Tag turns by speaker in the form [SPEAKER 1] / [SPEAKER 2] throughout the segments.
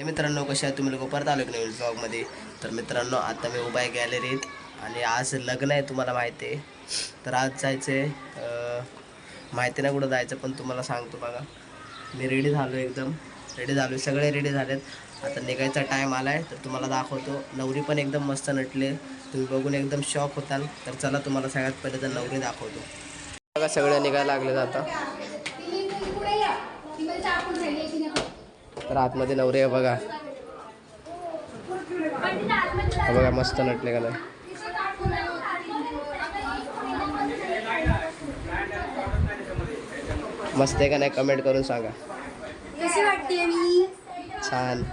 [SPEAKER 1] हे मित्रांनो, कसे आहे तुम्ही लोक? परत आलो की नवीन व्लॉगमध्ये. तर मित्रांनो, आता मी उभा आहे गॅलरीत आणि आज लग्न आहे, तुम्हाला माहिती आहे. तर आज जायचं आहे, माहिती नाही कुठं जायचं, पण तुम्हाला सांगतो बघा. मी रेडी झालो, एकदम रेडी झालो, सगळे रेडी झालेत. आता निघायचा टाईम आला आहे, तर तुम्हाला दाखवतो. नवरी पण एकदम मस्त नटले, तुम्ही बघून एकदम शॉक होताल. तर चला, तुम्हाला सगळ्यात पहिले तर नवरी दाखवतो. बघा, सगळे निघायला लागले आता. तर आतमध्ये नवरी आहे बघा. बघा मस्त नटले का नाही. मस्त आहे का नाही, कमेंट करून सांगा.
[SPEAKER 2] कशी वाटते मी?
[SPEAKER 1] छान.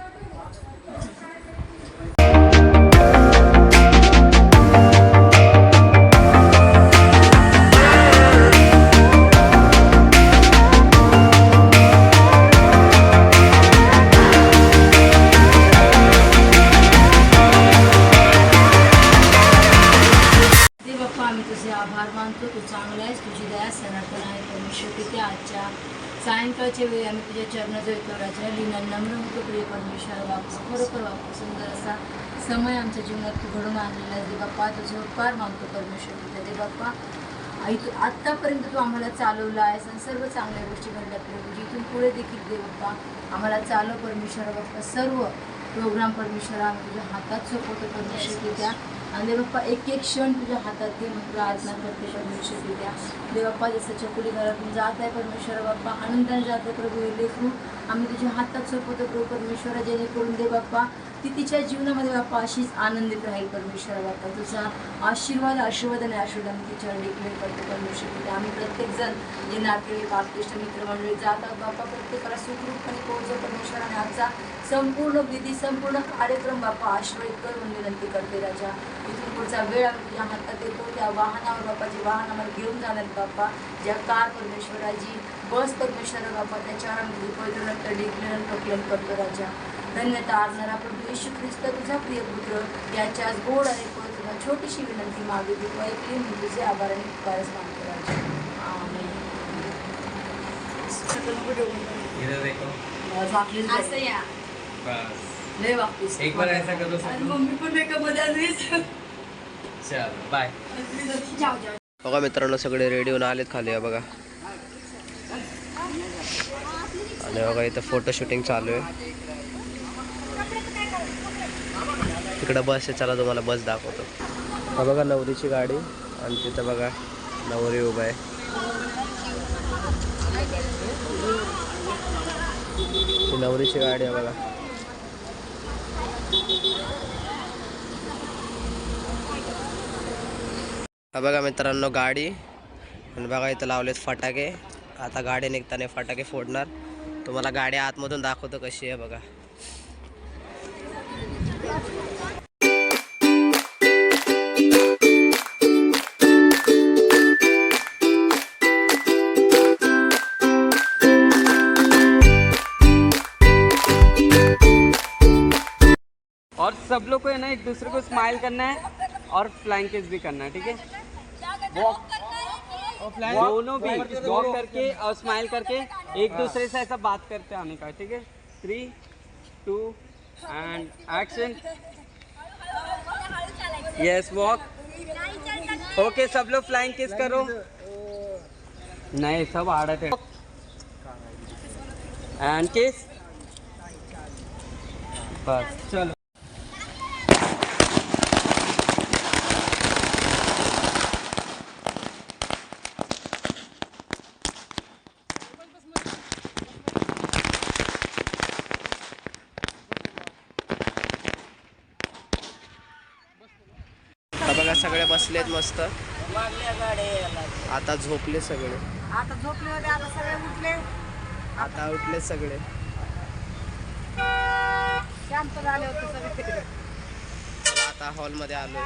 [SPEAKER 2] आम्ही तुझे आभार मानतो. तू चांगला आहेस, तुझी दया सनातन आहे. परमेश्वर किती आजच्या सायंकाळच्या वेळी आम्ही तुझ्या चरणाजवळ येतो राजा. लीना नम्र होतो प्रिय परमेश्वर बापू, खरोखर बापू सुंदर असा समय आमच्या जीवनात तू घडून आणलेला आहे. दे बाप्पा, तुझे उपकार मानतो परमेश्वर. दे बाप्पा, आई तू आत्तापर्यंत तू आम्हाला चालवलं आहेस आणि सर्व चांगल्या गोष्टी घडल्या प्रभूजी. इथून पुढे देखील दे बाप्पा आम्हाला चालव परमेश्वर बाप्पा. सर्व प्रोग्राम परमेश्वर आम्ही तुझ्या हातात सोपवतो परमेश्वर द्या. आणि देवप्पा एक एक क्षण तुझ्या हातात दे. मग प्रार्थना करते परमेश्वर द्या. देवप्पा जसं चकुली घरातून जात आहे परमेश्वर बाप्पा, आनंदाने जात आहे प्रभू. हे लेकरू आम्ही तुझ्या हातात सोपवतो प्रभू परमेश्वर. जेणेकरून दे बाप्पा ती तिच्या जीवनामध्ये बाप्पा अशीच आनंदित राहील परमेश्वर बाप्पा. तुझा आशीर्वाद आणि आशीर्वाद आम्ही तिच्यावर डिक्लेअर करतो परमेश्वर. आम्ही प्रत्येकजण जे नातेवाईक पापकृष्ट मित्रमंडळी जातात बाप्पा, प्रत्येकाला सुखरूपपणे पोहोचव परमेश्वर. आणि आजचा संपूर्ण विधी, संपूर्ण कार्यक्रम बाप्पा आशीर्वाद कर म्हणून विनंती करते राजा. इथून पुढचा वेळ आम्ही तुझ्या हातात येतो. त्या वाहनावर बाप्पा, जे वाहन आम्हाला घेऊन जाणार बाप्पा, ज्या कार परमेश्वराची बस परमेश्वर बाप्पा, त्याच्यावर आम्ही पवित्र नंतर डिक्लेअर प्रोक्लेम करतो राजा. धन्यता आणणारा प्रभू येशू ख्रिस्त तुझा प्रिय पुत्र याच्या आज गोड आणि तुला छोटीशी विनंती मागितली, तू ऐकली मी तुझे आभार आणि उपकारच मानतो राजा.
[SPEAKER 3] एक बार ऐसा करो
[SPEAKER 2] मम्मी पण मेकअप मध्ये.
[SPEAKER 3] चलो बाय.
[SPEAKER 1] बघा मित्रांनो, सगळे रेडी होऊन आलेत खाली बघा. आणि बघा इथं फोटो शूटिंग चालू आहे. तिकडं बस आहे, चला तुम्हाला बस दाखवतो. हा बघा नवरीची गाडी आणि तिथं बघा नवरी उभा आहे. ती नवरीची गाडी आहे बघा. हा बघा मित्रांनो गाडी. आणि बघा इथं लावलेत फटाके. आता गाडी निघताना फटाके फोडणार. तुम्हाला गाडी आतमधून दाखवतो कशी आहे बघा.
[SPEAKER 3] और सब लोग को है ना एक दूसरे को स्माइल करना है और फ्लाइंग किस भी करना है, ठीक है? वॉक दोनों भी वॉक करके और स्माइल करके एक दूसरे से ऐसा बात करते आने का, ठीक है? 3, 2 and action. Yes walk. Okay सब लोग फ्लाइंग किस करो. नहीं सब आड़त है. एंड किस. बस चलो.
[SPEAKER 1] बघा सगळे बसलेत मस्त. आता झोपले सगळे.
[SPEAKER 2] आता झोपले होते, आता सगळे उठले.
[SPEAKER 1] आता उठले सगळे.
[SPEAKER 2] शांत झाले होते सगळे तिकडे.
[SPEAKER 1] आता हॉलमध्ये आलोय.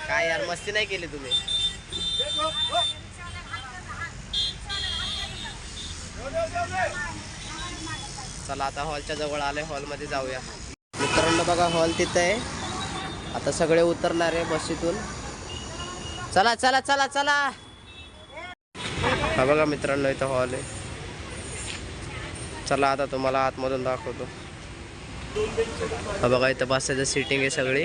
[SPEAKER 1] काय यार मस्ती नाही केली तुम्ही. चला आता हॉलच्या जवळ आले, हॉलमध्ये जाऊया. मित्रांनो बघा हॉल तिथं आहे. आता सगळे उतरणार आहे बसीतून. चला चला चला चला. हा बघा मित्रांनो इथं हॉल आहे. चला आता तुम्हाला आतमधून दाखवतो. हा बघा, इथं बसायचं सीटिंग आहे सगळी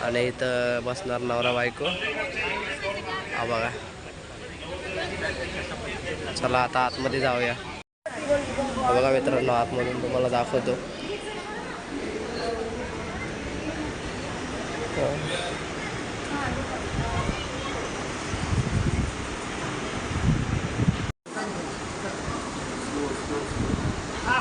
[SPEAKER 1] आणि इथं बसणार नवरा बायको. हा बघा, चला आता आतमध्ये जाऊया. हा बघा मित्रांनो, आतमधून तुम्हाला दाखवतो. हा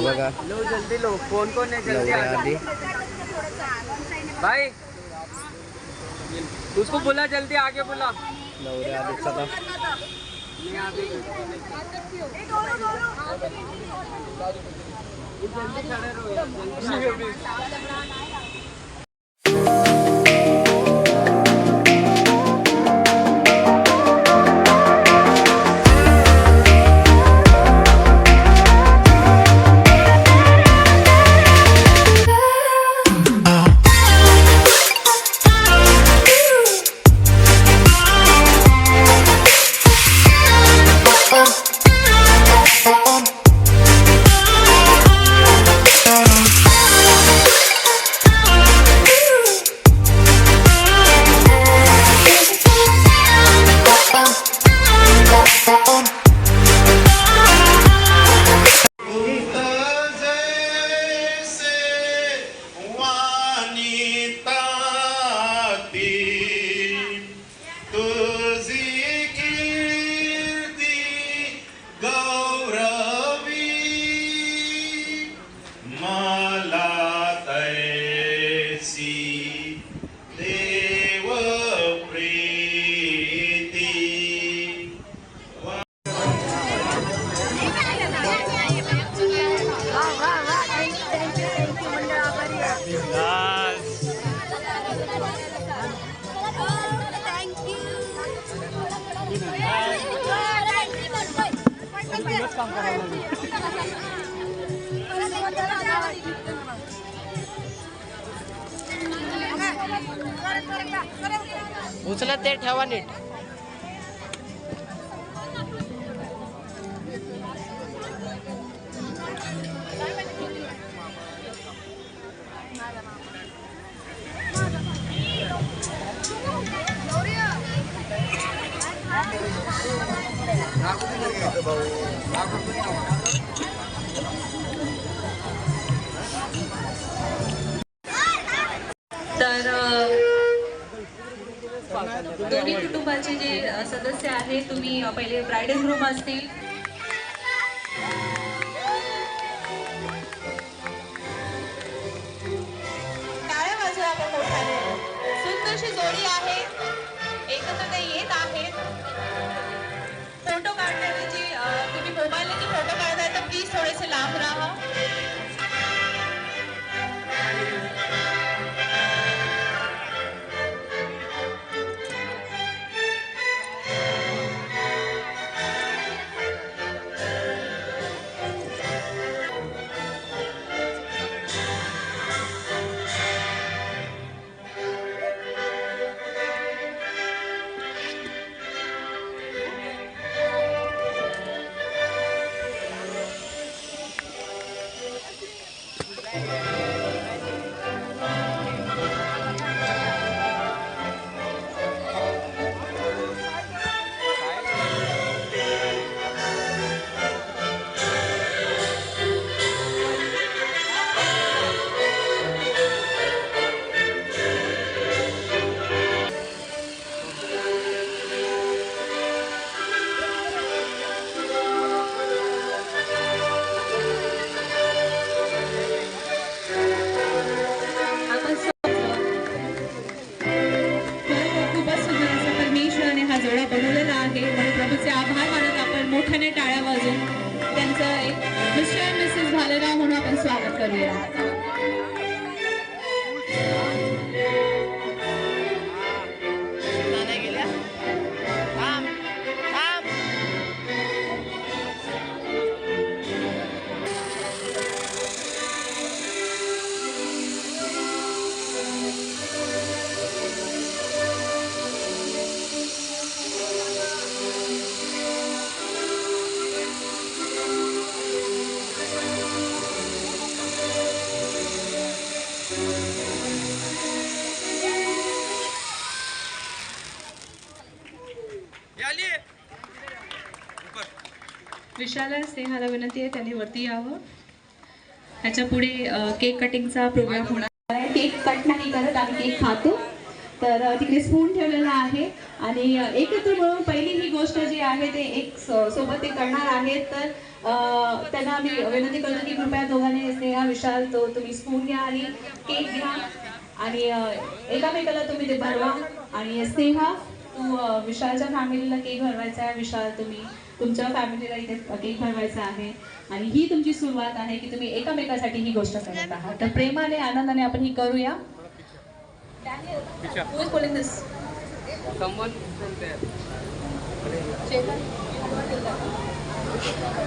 [SPEAKER 1] बघा,
[SPEAKER 3] लो जल्दी लो, कौन कौन है जल्दी
[SPEAKER 1] नवरी
[SPEAKER 3] आ जाओ.
[SPEAKER 1] आली.
[SPEAKER 3] भाई उसको बोला जल्दी आगे बोला.
[SPEAKER 1] नवरी आली. चला
[SPEAKER 3] जल्दी खड़े रहो यार, जल्दी.
[SPEAKER 1] उचलत ते ठेवा नीट.
[SPEAKER 4] तर दोन्ही कुटुंबाचे जे सदस्य आहेत, तुम्ही पहिले ब्राईड अँड ग्रूम असतील.
[SPEAKER 5] टाळ्या वाजवा आपण मोठ्याने. सुंदरशी जोडी आहे, एकत्र ते येत आहेत. फोटो काढण्याची तुम्ही मोबाईलने जे फोटो काढताय तर प्लीज थोडेसे लांब राहा.
[SPEAKER 4] बनवलेला आहे. म्हणून प्रभूचे आभार मानत आपण मोठ्याने टाळ्या वाजवून त्यांचं एक मिस्टर मिसेस भालेराव म्हणून आपण स्वागत करूया. विशाला स्नेहाला विनंती आहे त्यांनी वरती यावं. ह्याच्या पुढे केक कटिंगचा प्रोग्राम होणार आहे. केक कट नाही करत, आम्ही केक खातो. तर तिकडे स्पून ठेवलेला आहे आणि एकत्र मिळून पहिली ही गोष्ट जी आहे ते एक सोबत ते करणार आहेत. तर त्यांना आम्ही विनंती करतो की कृपया दोघांनी स्नेहा विशाल तो तुम्ही स्पून घ्या आणि केक घ्या आणि एकामेकाला तुम्ही ते भरवा. आणि स्नेहा तू विशालच्या फॅमिलीला केक भरवायचा आहे, विशाल तुम्ही तुमच्या फॅमिलीला इथे केक भरवायचा आहे. आणि ही तुमची सुरुवात आहे की तुम्ही एकामेकासाठी ही गोष्ट करत आहात. तर प्रेमाने आनंदाने आपण ही करूया. Who is pulling this?
[SPEAKER 3] Someone from there.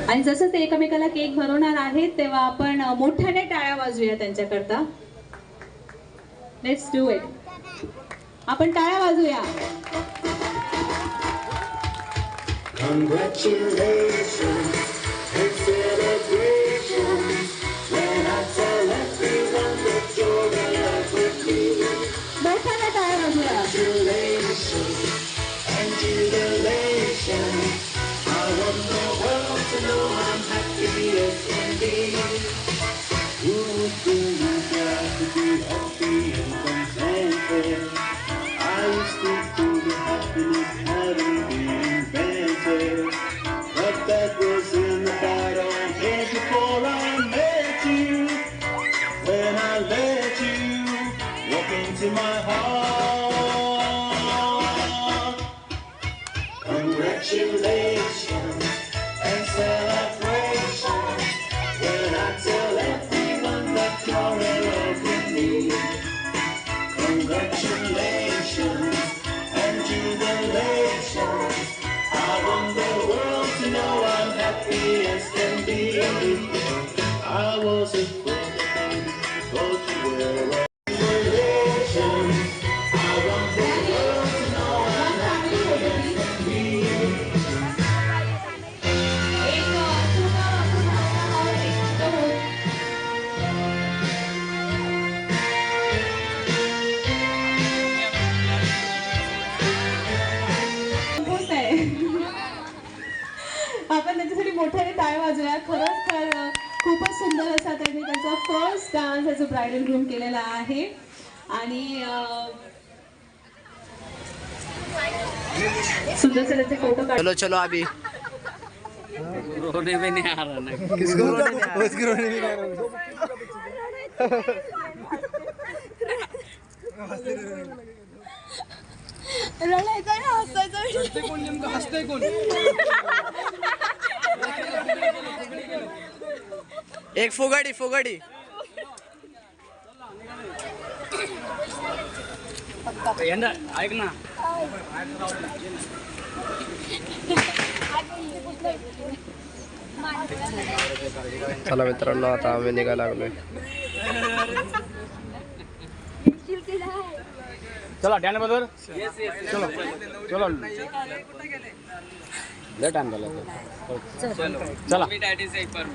[SPEAKER 4] आणि जसं ते एकमेकाला केक भरवणार आहेत तेव्हा आपण मोठ्याने टाळ्या वाजवूया त्यांच्याकरता. Let's do it. आपण टाळ्या वाजवूया.
[SPEAKER 6] Congratulations, it's celebrations when I tell everyone that you're in love with me.
[SPEAKER 4] मोठ्याने टाळ्या वाजवूया.
[SPEAKER 6] Congratulations and jubilations. I want the world to know I'm happy as can be. Who would think you got to be happy and contented? I used to think that happiness hadn't been invented, but that was in the bottom days before I met you. When I let you walk into my heart. Congratulations and celebrations when I tell everyone that you're in love with me. Congratulations and jubilations. I want the world to know I'm happy as can be. I wasn't perfect, but you were. Congratulations. I want the world to know I'm happy as can be.
[SPEAKER 4] आपण त्याच्यासाठी मोठ्याने टाळ्या वाजवूया. खरंच तर खूपच सुंदर असा त्यांनी त्यांचा first dance as a bridal groom केलेला आहे. आणि सुंदरसे त्याचे फोटो काढ.
[SPEAKER 1] चलो चलो अभी
[SPEAKER 3] रोने में नहीं आ रहा ना.
[SPEAKER 1] किसको रोने नहीं आ रहा? एक फुगाडी फुगाडी.
[SPEAKER 3] ऐक ना.
[SPEAKER 1] चला मित्रांनो आता आम्ही निघायला लागलोय.
[SPEAKER 3] चला डॅन बरोबर. चलो चलो लय टाइम झाला. चला मी डॅडीचे एक बार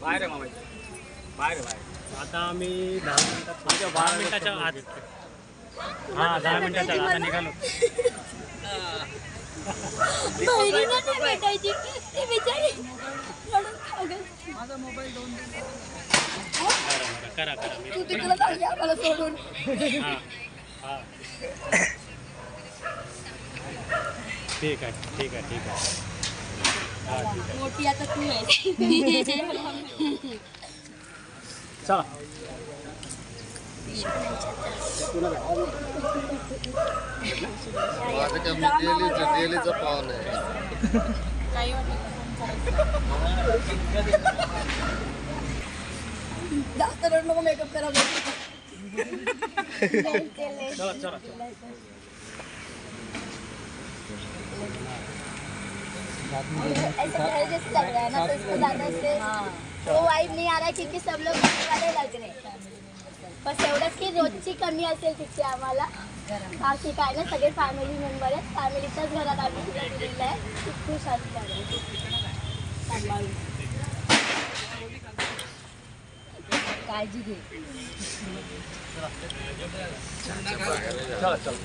[SPEAKER 3] बाहेर आहे मामा. बाहेर बाहेर.
[SPEAKER 7] आता आम्ही 10 मिनिटाच्या आत. 10 मिनिटाच्या आता निघालो.
[SPEAKER 8] बहिणीला नाही भेटायची ती बिचारी रडून खागल.
[SPEAKER 7] माझा मोबाईल 2 करा
[SPEAKER 8] तू तिकडे जाऊ द्या मला सोडून.
[SPEAKER 7] हां ठीक आहे.
[SPEAKER 8] मोठी आता तू आहे.
[SPEAKER 7] चला.
[SPEAKER 6] डेलीचा पावन आहे.
[SPEAKER 8] काही वाटत जास्त रड नको मेकअप करा
[SPEAKER 7] चला चला
[SPEAKER 8] ऐसा घर जैसे लग रहा है ना, तो इसको ज्यादा से वो वाइब नहीं आ रहा है क्योंकि सब लोग वाले लग रहे हैं. बस एवढंच की रोजची कमी असेल तिची आम्हाला. बाकी काय ना, सगळे फॅमिली मेंबर आहेत. फॅमिलीच्याच घरात आम्ही तिला दिलेलं आहे. खूप खुश असतात. काळजी घे.
[SPEAKER 7] चला चला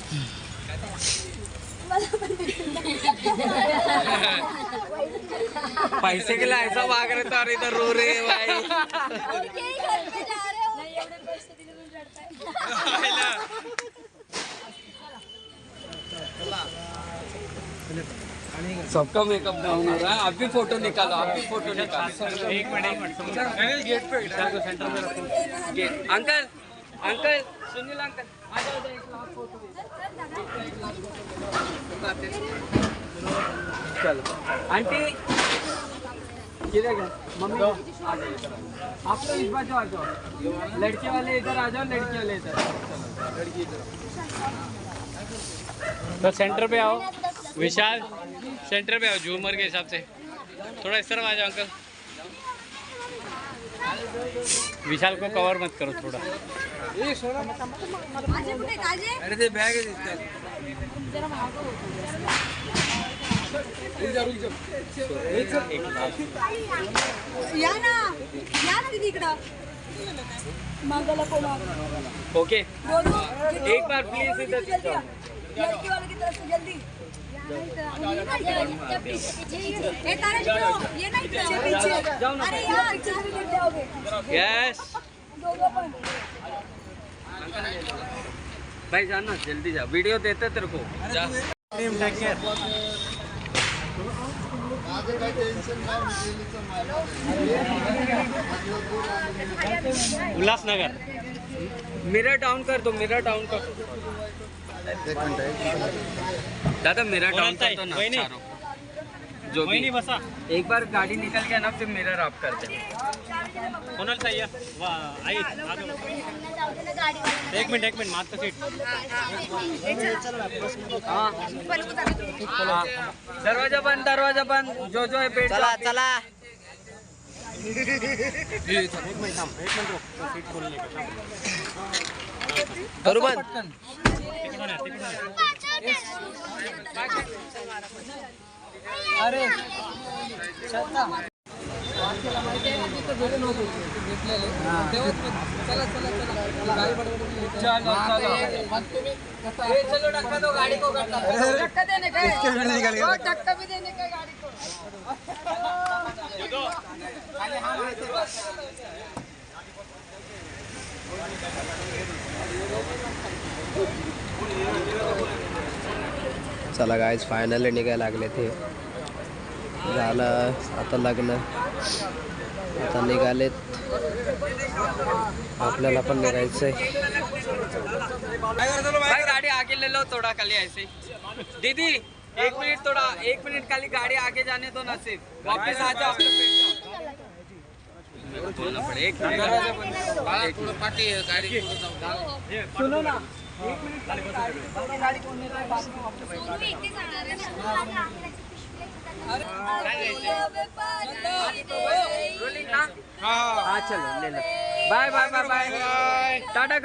[SPEAKER 3] पैसे के लिए ऐसा भाग रहे तो अरे इधर रो रहे हैं भाई. सबका मेकअप डाउन हो रहा है. आप भी फोटो निकालो, आप भी फोटो निकालो.
[SPEAKER 7] एक मिनट गेट पे सेंटर में रखो.
[SPEAKER 3] Get uncle uncle Sunil uncle आ जाओ एक लास्ट फोटो. चलो आंटी किधर गए मम्मी आ जाओ. आप तो इस बाजू आ जाओ. लड़के वाले इधर आ जाओ, लड़की वाले इधर. चलो लड़की इधर.
[SPEAKER 7] तो सेंटर पे आओ विशाल, सेंटर पे आओ झूमर के हिसाब से. थोड़ा इस तरफ आ जाओ अंकल. विशाल को कवर मत करो थोड़ा.
[SPEAKER 3] अरे ते बैग
[SPEAKER 8] या ना दीदी इकडं. मागायला कोणा
[SPEAKER 3] ओके.
[SPEAKER 8] बोलू
[SPEAKER 3] एक बार प्लीज इधर sit down.
[SPEAKER 8] लड़की वाले की तरफ से जल्दी. ये तारा निकलो, ये नहीं पीछे.
[SPEAKER 3] जाओ ना.
[SPEAKER 8] अरे यार पिक्चर भी लेते आओगे
[SPEAKER 3] यस
[SPEAKER 8] दोनों पण.
[SPEAKER 3] भाई जाना जल्दी जा, वीडियो देते तेरे को. जा.
[SPEAKER 7] उल्हासनगर.
[SPEAKER 3] मिरर डाउन कर दो, मिरर डाउन कर. दादा मिरर डाउन कर दो ना.
[SPEAKER 7] वही नहीं.
[SPEAKER 3] चारों जो
[SPEAKER 7] वही
[SPEAKER 3] भी.
[SPEAKER 7] नहीं बसा.
[SPEAKER 3] एक बार गाड़ी निकल गया ना फिर मिरर ऑफ कर दे.
[SPEAKER 7] कोणाला चाहिए वाह आई आगे बस. एक मिनट मागचं सीट.
[SPEAKER 3] हाँ. हाँ. दरवाजा बंद जो है पेट.
[SPEAKER 1] चला चला. करू बंद.
[SPEAKER 7] तिकडून या, तिकडून या.
[SPEAKER 3] चलो धक्का दो गाड़ी को.
[SPEAKER 8] धक्का देने का है. धक्का भी देने का है गाड़ी को.
[SPEAKER 1] चला गाईज फायनली निघायला लागले ते. झालं आता लग्न. आता निघालेत. आपल्याला पण निघायचंय.
[SPEAKER 3] भाई गाड़ी आगे ले लो थोड़ा खाली ऐसे. दीदी एक मिनट खाली गाड़ी आगे जाने दो ना. सिर्फ वापस आ जाओ. एक मिनट पार्टी है गाड़ी. सुनो ना. एक मिनट गाड़ी कौन हाँ चलो ले लो. Bye bye bye bye. टाटा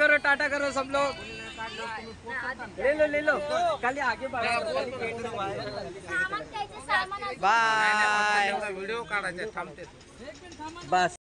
[SPEAKER 3] करो सब लोग. ले लो खाली आगे
[SPEAKER 1] बाय.
[SPEAKER 3] व्हिडिओ काढायचा थांबते बस.